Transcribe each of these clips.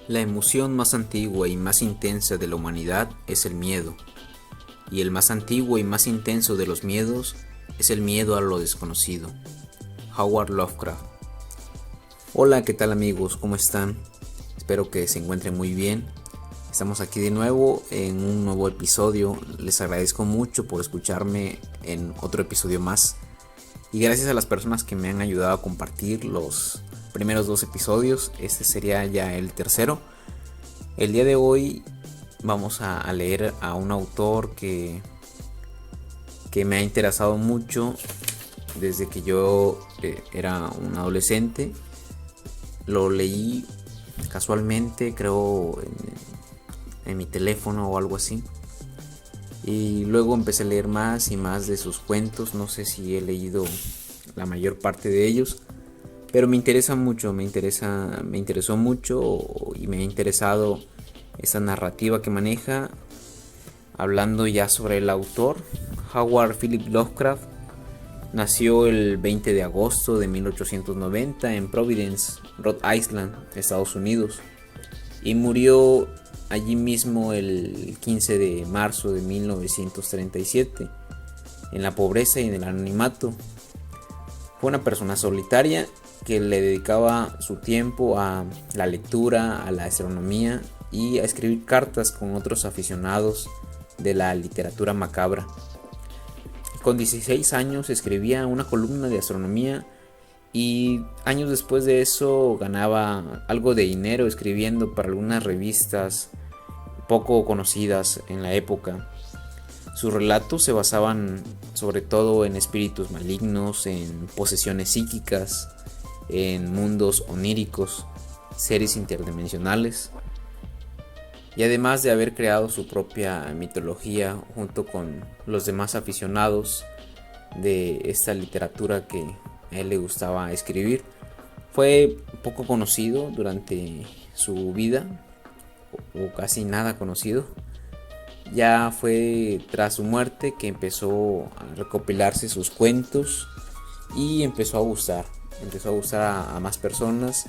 La emoción más antigua y más intensa de la humanidad es el miedo, y el más antiguo y más intenso de los miedos es el miedo a lo desconocido. Howard Lovecraft. Hola, ¿qué tal amigos? ¿Cómo están? Espero que se encuentren muy bien. Estamos aquí de nuevo en un nuevo episodio. Les agradezco mucho por escucharme en otro episodio más. Y gracias a las personas que me han ayudado a compartir los primeros 2 episodios. Este sería ya el tercero. El día de hoy vamos a leer a un autor que me ha interesado mucho desde que yo era un adolescente. Lo leí casualmente, creo, en mi teléfono o algo así. Y luego empecé a leer más y más de sus cuentos. No sé si he leído la mayor parte de ellos, pero me interesó mucho y me ha interesado esa narrativa que maneja. Hablando ya sobre el autor, Howard Philip Lovecraft nació el 20 de agosto de 1890 en Providence, Rhode Island, Estados Unidos, y murió allí mismo el 15 de marzo de 1937, en la pobreza y en el anonimato. Fue una persona solitaria que le dedicaba su tiempo a la lectura, a la astronomía y a escribir cartas con otros aficionados de la literatura macabra. Con 16 años escribía una columna de astronomía y años después de eso ganaba algo de dinero escribiendo para algunas revistas poco conocidas en la época. Sus relatos se basaban sobre todo en espíritus malignos, en posesiones psíquicas, en mundos oníricos, seres interdimensionales, y además de haber creado su propia mitología junto con los demás aficionados de esta literatura que a él le gustaba escribir. Fue poco conocido durante su vida, o casi nada conocido. Ya fue tras su muerte que empezó a recopilarse sus cuentos y empezó a gustar a más personas.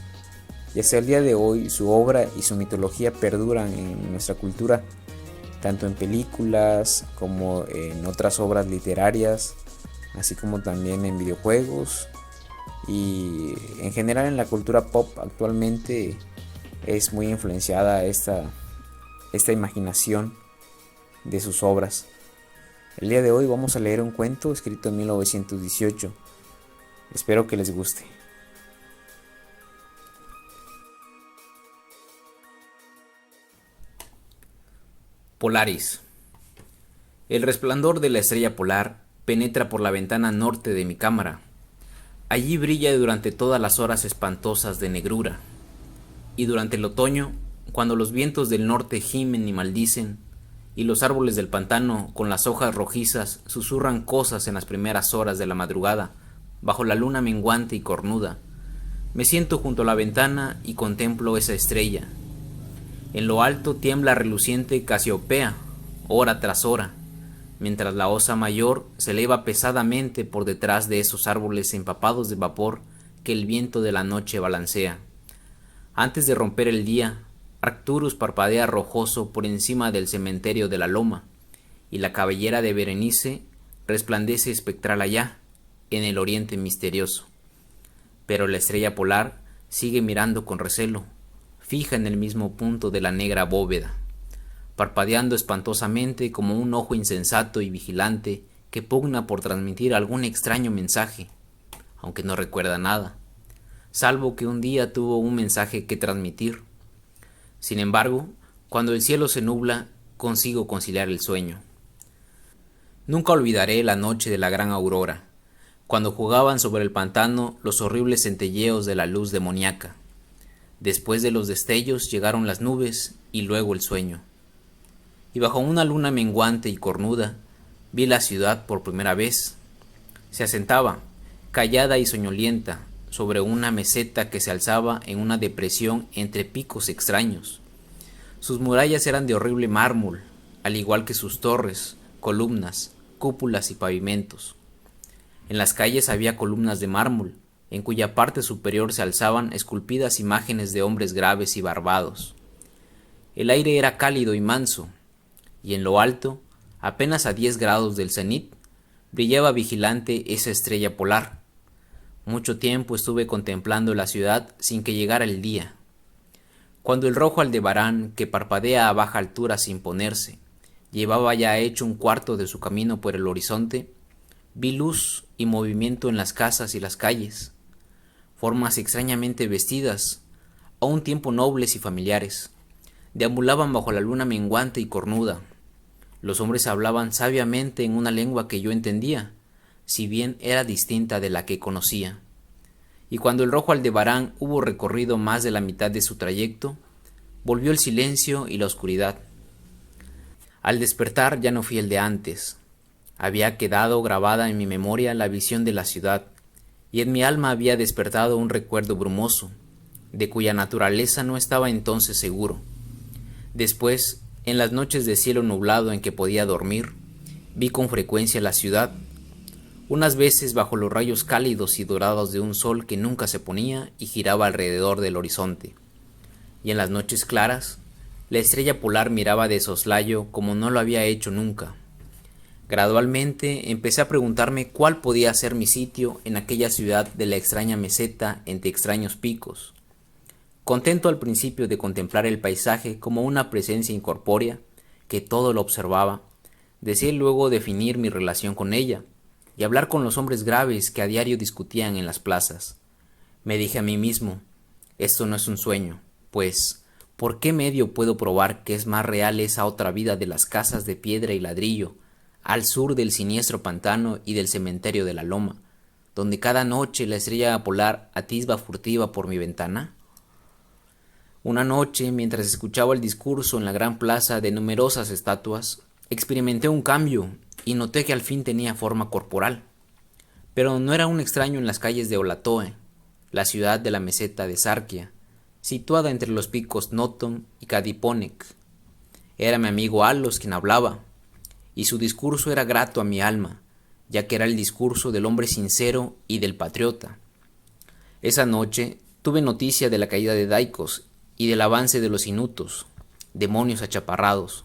Y hasta el día de hoy su obra y su mitología perduran en nuestra cultura, tanto en películas como en otras obras literarias, así como también en videojuegos, y en general en la cultura pop actualmente es muy influenciada esta imaginación de sus obras. El día de hoy vamos a leer un cuento escrito en 1918. Espero que les guste. Polaris. El resplandor de la estrella polar penetra por la ventana norte de mi cámara. Allí brilla durante todas las horas espantosas de negrura. Y durante el otoño, cuando los vientos del norte gimen y maldicen, y los árboles del pantano con las hojas rojizas susurran cosas en las primeras horas de la madrugada, bajo la luna menguante y cornuda, me siento junto a la ventana y contemplo esa estrella. En lo alto tiembla reluciente Casiopea, hora tras hora, mientras la osa mayor se eleva pesadamente por detrás de esos árboles empapados de vapor que el viento de la noche balancea. Antes de romper el día, Arcturus parpadea rojoso por encima del cementerio de la loma, y la cabellera de Berenice resplandece espectral allá, en el oriente misterioso. Pero la estrella polar sigue mirando con recelo, fija en el mismo punto de la negra bóveda, parpadeando espantosamente como un ojo insensato y vigilante que pugna por transmitir algún extraño mensaje, aunque no recuerda nada, salvo que un día tuvo un mensaje que transmitir. Sin embargo, cuando el cielo se nubla, consigo conciliar el sueño. Nunca olvidaré la noche de la gran aurora, cuando jugaban sobre el pantano los horribles centelleos de la luz demoníaca. Después de los destellos llegaron las nubes y luego el sueño. Y bajo una luna menguante y cornuda, vi la ciudad por primera vez. Se asentaba, callada y soñolienta, sobre una meseta que se alzaba en una depresión entre picos extraños. Sus murallas eran de horrible mármol, al igual que sus torres, columnas, cúpulas y pavimentos. En las calles había columnas de mármol, en cuya parte superior se alzaban esculpidas imágenes de hombres graves y barbados. El aire era cálido y manso, y en lo alto, apenas a 10 grados del cenit, brillaba vigilante esa estrella polar. Mucho tiempo estuve contemplando la ciudad sin que llegara el día. Cuando el rojo Aldebarán, que parpadea a baja altura sin ponerse, llevaba ya hecho un cuarto de su camino por el horizonte, vi luz y movimiento en las casas y las calles, formas extrañamente vestidas, a un tiempo nobles y familiares, deambulaban bajo la luna menguante y cornuda. Los hombres hablaban sabiamente en una lengua que yo entendía, si bien era distinta de la que conocía. Y cuando el rojo Aldebarán hubo recorrido más de la mitad de su trayecto, volvió el silencio y la oscuridad. Al despertar ya no fui el de antes. Había quedado grabada en mi memoria la visión de la ciudad, y en mi alma había despertado un recuerdo brumoso, de cuya naturaleza no estaba entonces seguro. Después, en las noches de cielo nublado en que podía dormir, vi con frecuencia la ciudad, unas veces bajo los rayos cálidos y dorados de un sol que nunca se ponía y giraba alrededor del horizonte, y en las noches claras, la estrella polar miraba de soslayo como no lo había hecho nunca. Gradualmente empecé a preguntarme cuál podía ser mi sitio en aquella ciudad de la extraña meseta entre extraños picos. Contento al principio de contemplar el paisaje como una presencia incorpórea que todo lo observaba, deseé luego definir mi relación con ella y hablar con los hombres graves que a diario discutían en las plazas. Me dije a mí mismo, esto no es un sueño, pues, ¿por qué medio puedo probar que es más real esa otra vida de las casas de piedra y ladrillo, al sur del siniestro pantano y del cementerio de la loma, donde cada noche la estrella polar atisba furtiva por mi ventana? Una noche, mientras escuchaba el discurso en la gran plaza de numerosas estatuas, experimenté un cambio y noté que al fin tenía forma corporal. Pero no era un extraño en las calles de Olatoe, la ciudad de la meseta de Sarkia, situada entre los picos Noton y Kadiponek. Era mi amigo Alos quien hablaba, y su discurso era grato a mi alma, ya que era el discurso del hombre sincero y del patriota. Esa noche tuve noticia de la caída de Daikos y del avance de los inutos, demonios achaparrados,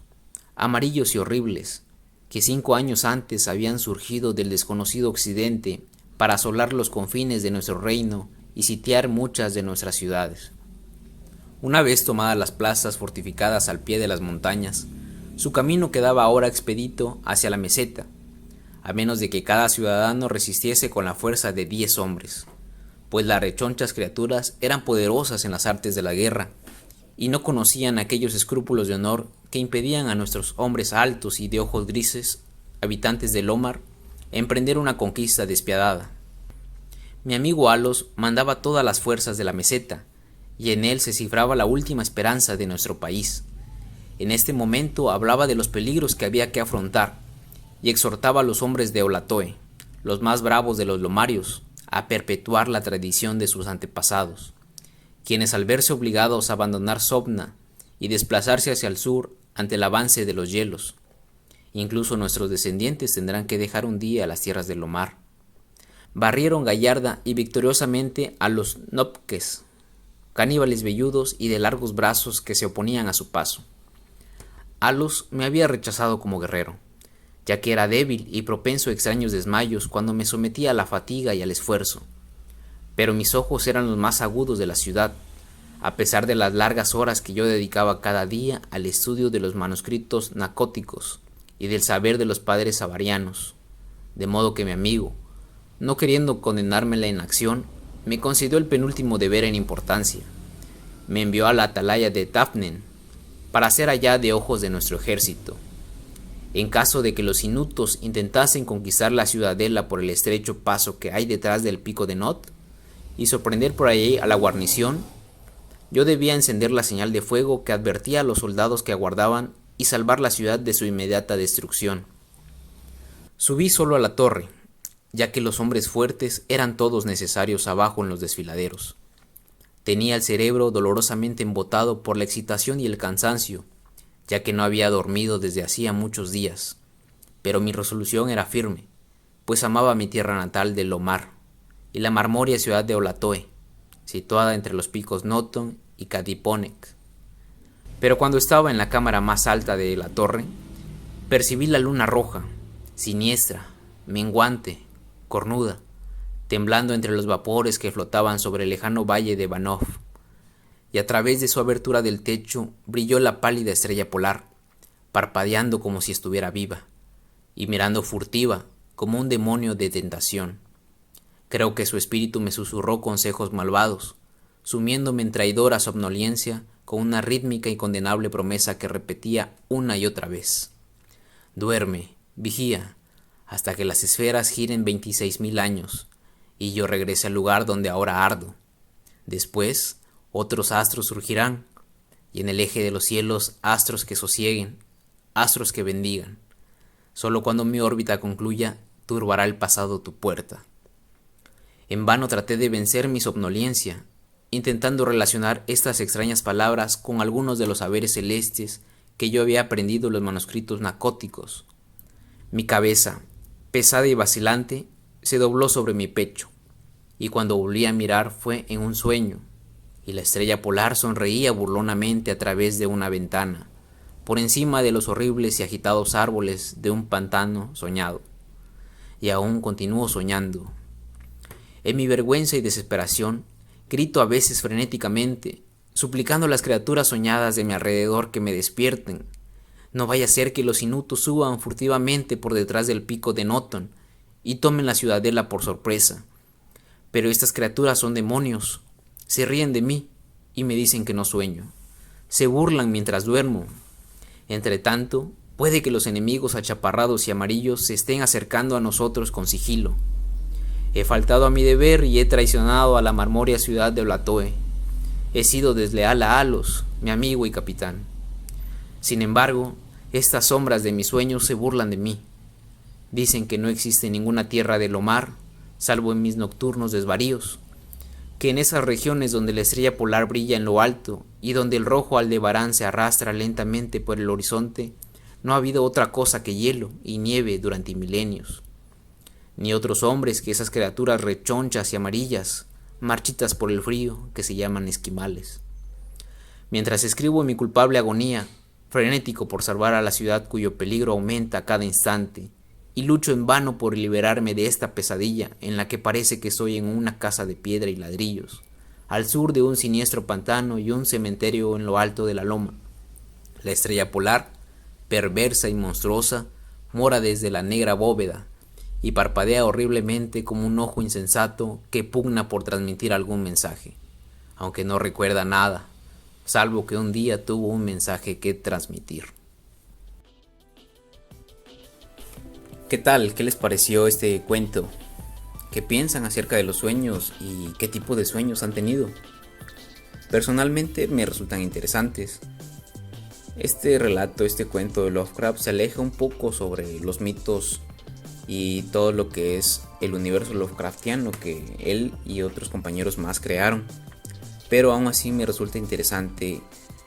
amarillos y horribles, que 5 años antes habían surgido del desconocido occidente para asolar los confines de nuestro reino y sitiar muchas de nuestras ciudades. Una vez tomadas las plazas fortificadas al pie de las montañas, su camino quedaba ahora expedito hacia la meseta, a menos de que cada ciudadano resistiese con la fuerza de 10 hombres, pues las rechonchas criaturas eran poderosas en las artes de la guerra, y no conocían aquellos escrúpulos de honor que impedían a nuestros hombres altos y de ojos grises, habitantes de Lomar, emprender una conquista despiadada. Mi amigo Alos mandaba todas las fuerzas de la meseta, y en él se cifraba la última esperanza de nuestro país. En este momento hablaba de los peligros que había que afrontar, y exhortaba a los hombres de Olatoe, los más bravos de los lomarios, a perpetuar la tradición de sus antepasados, quienes al verse obligados a abandonar Sovna y desplazarse hacia el sur ante el avance de los hielos, incluso nuestros descendientes tendrán que dejar un día las tierras del Lomar. Barrieron gallarda y victoriosamente a los Nopques, caníbales velludos y de largos brazos que se oponían a su paso. Alos me había rechazado como guerrero, ya que era débil y propenso a extraños desmayos cuando me sometía a la fatiga y al esfuerzo. Pero mis ojos eran los más agudos de la ciudad, a pesar de las largas horas que yo dedicaba cada día al estudio de los manuscritos nacóticos y del saber de los padres avarianos, de modo que mi amigo, no queriendo condenarme la inacción, me concedió el penúltimo deber en importancia. Me envió a la atalaya de Tafnen para ser allá de ojos de nuestro ejército. En caso de que los inutos intentasen conquistar la ciudadela por el estrecho paso que hay detrás del pico de Not y sorprender por allí a la guarnición, yo debía encender la señal de fuego que advertía a los soldados que aguardaban y salvar la ciudad de su inmediata destrucción. Subí solo a la torre, ya que los hombres fuertes eran todos necesarios abajo en los desfiladeros. Tenía el cerebro dolorosamente embotado por la excitación y el cansancio, ya que no había dormido desde hacía muchos días, pero mi resolución era firme, pues amaba mi tierra natal de Lomar y la marmórea ciudad de Olatoe, situada entre los picos Noton y Kadiponek. Pero cuando estaba en la cámara más alta de la torre, percibí la luna roja, siniestra, menguante, cornuda, temblando entre los vapores que flotaban sobre el lejano valle de Banov, y a través de su abertura del techo brilló la pálida estrella polar, parpadeando como si estuviera viva, y mirando furtiva como un demonio de tentación. Creo que su espíritu me susurró consejos malvados, sumiéndome en traidora somnolencia con una rítmica y condenable promesa que repetía una y otra vez. Duerme, vigía, hasta que las esferas giren 26.000 años, y yo regrese al lugar donde ahora ardo. Después, otros astros surgirán, y en el eje de los cielos astros que sosieguen, astros que bendigan. Solo cuando mi órbita concluya, turbará el pasado tu puerta. En vano traté de vencer mi somnolencia, intentando relacionar estas extrañas palabras con algunos de los saberes celestes que yo había aprendido en los manuscritos nacóticos. Mi cabeza, pesada y vacilante, se dobló sobre mi pecho, y cuando volví a mirar fue en un sueño, y la estrella polar sonreía burlonamente a través de una ventana, por encima de los horribles y agitados árboles de un pantano soñado. Y aún continúo soñando. En mi vergüenza y desesperación, grito a veces frenéticamente, suplicando a las criaturas soñadas de mi alrededor que me despierten. No vaya a ser que los inutos suban furtivamente por detrás del pico de Noton y tomen la ciudadela por sorpresa. Pero estas criaturas son demonios, se ríen de mí y me dicen que no sueño. Se burlan mientras duermo. Entre tanto, puede que los enemigos achaparrados y amarillos se estén acercando a nosotros con sigilo. He faltado a mi deber y he traicionado a la marmórea ciudad de Blatoe. He sido desleal a Alos, mi amigo y capitán. Sin embargo, estas sombras de mis sueños se burlan de mí. Dicen que no existe ninguna tierra de Lomar, salvo en mis nocturnos desvaríos, que en esas regiones donde la estrella polar brilla en lo alto y donde el rojo Aldebarán se arrastra lentamente por el horizonte, no ha habido otra cosa que hielo y nieve durante milenios, ni otros hombres que esas criaturas rechonchas y amarillas, marchitas por el frío, que se llaman esquimales. Mientras escribo mi culpable agonía, frenético por salvar a la ciudad cuyo peligro aumenta a cada instante, y lucho en vano por liberarme de esta pesadilla en la que parece que estoy en una casa de piedra y ladrillos, al sur de un siniestro pantano y un cementerio en lo alto de la loma. La estrella polar, perversa y monstruosa, mora desde la negra bóveda y parpadea horriblemente como un ojo insensato que pugna por transmitir algún mensaje, aunque no recuerda nada, salvo que un día tuvo un mensaje que transmitir. ¿Qué tal? ¿Qué les pareció este cuento? ¿Qué piensan acerca de los sueños y qué tipo de sueños han tenido? Personalmente me resultan interesantes. Este relato, este cuento de Lovecraft se aleja un poco sobre los mitos y todo lo que es el universo Lovecraftiano que él y otros compañeros más crearon. Pero aún así me resulta interesante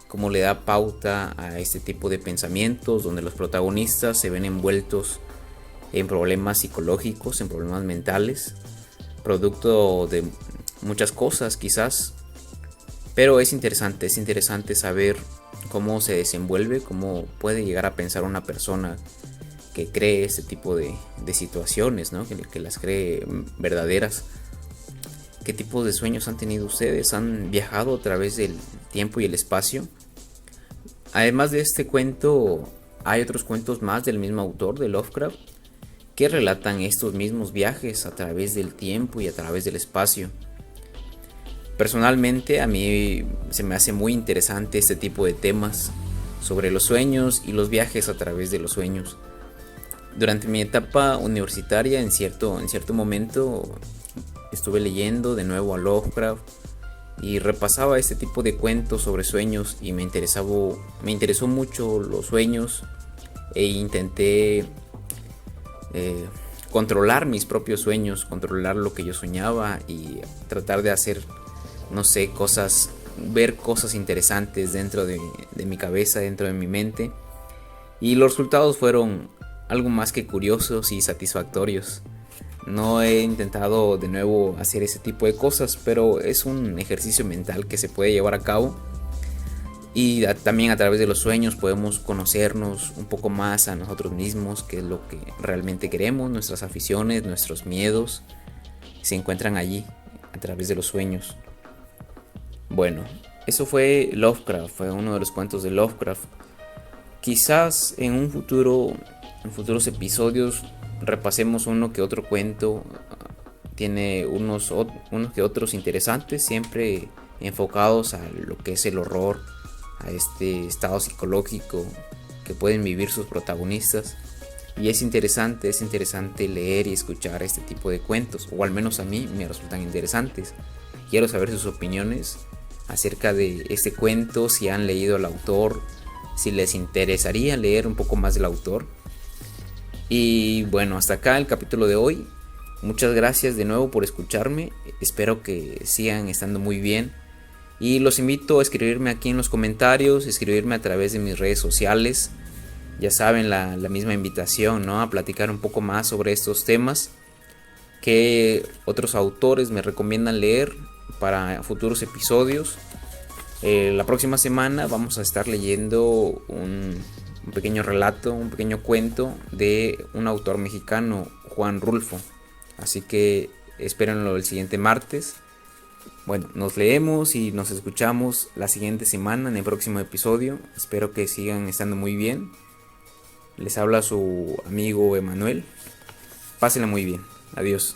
cómo le da pauta a este tipo de pensamientos donde los protagonistas se ven envueltos en problemas psicológicos, en problemas mentales, producto de muchas cosas quizás, pero es interesante saber cómo se desenvuelve, cómo puede llegar a pensar una persona que cree este tipo de situaciones, ¿no? que las cree verdaderas. ¿Qué tipo de sueños han tenido ustedes? ¿Han viajado a través del tiempo y el espacio? Además de este cuento, hay otros cuentos más del mismo autor, de Lovecraft, que relatan estos mismos viajes a través del tiempo y a través del espacio. Personalmente a mí se me hace muy interesante este tipo de temas sobre los sueños y los viajes a través de los sueños. Durante mi etapa universitaria en cierto momento estuve leyendo de nuevo a Lovecraft y repasaba este tipo de cuentos sobre sueños y me interesó mucho los sueños e intenté controlar mis propios sueños, controlar lo que yo soñaba y tratar de hacer, no sé, ver cosas interesantes dentro de mi cabeza, dentro de mi mente, y los resultados fueron algo más que curiosos y satisfactorios. No he intentado de nuevo hacer ese tipo de cosas, pero es un ejercicio mental que se puede llevar a cabo Y también a través de los sueños podemos conocernos un poco más a nosotros mismos, qué es lo que realmente queremos, nuestras aficiones, nuestros miedos, se encuentran allí a través de los sueños. Bueno, eso fue Lovecraft, fue uno de los cuentos de Lovecraft. Quizás en un futuro, en futuros episodios, repasemos uno que otro cuento. Tiene unos que otros interesantes, siempre enfocados a lo que es el horror, a este estado psicológico que pueden vivir sus protagonistas. Y es interesante leer y escuchar este tipo de cuentos, o al menos a mí me resultan interesantes. Quiero saber sus opiniones acerca de este cuento, si han leído al autor, si les interesaría leer un poco más del autor. Y bueno, hasta acá el capítulo de hoy. Muchas gracias de nuevo por escucharme, espero que sigan estando muy bien. Y los invito a escribirme aquí en los comentarios, escribirme a través de mis redes sociales. Ya saben, la misma invitación, ¿no? A platicar un poco más sobre estos temas. ¿Qué otros autores me recomiendan leer para futuros episodios? La próxima semana vamos a estar leyendo un pequeño relato, un pequeño cuento de un autor mexicano, Juan Rulfo. Así que espérenlo el siguiente martes. Bueno, nos leemos y nos escuchamos la siguiente semana en el próximo episodio. Espero que sigan estando muy bien. Les habla su amigo Emanuel. Pásenla muy bien. Adiós.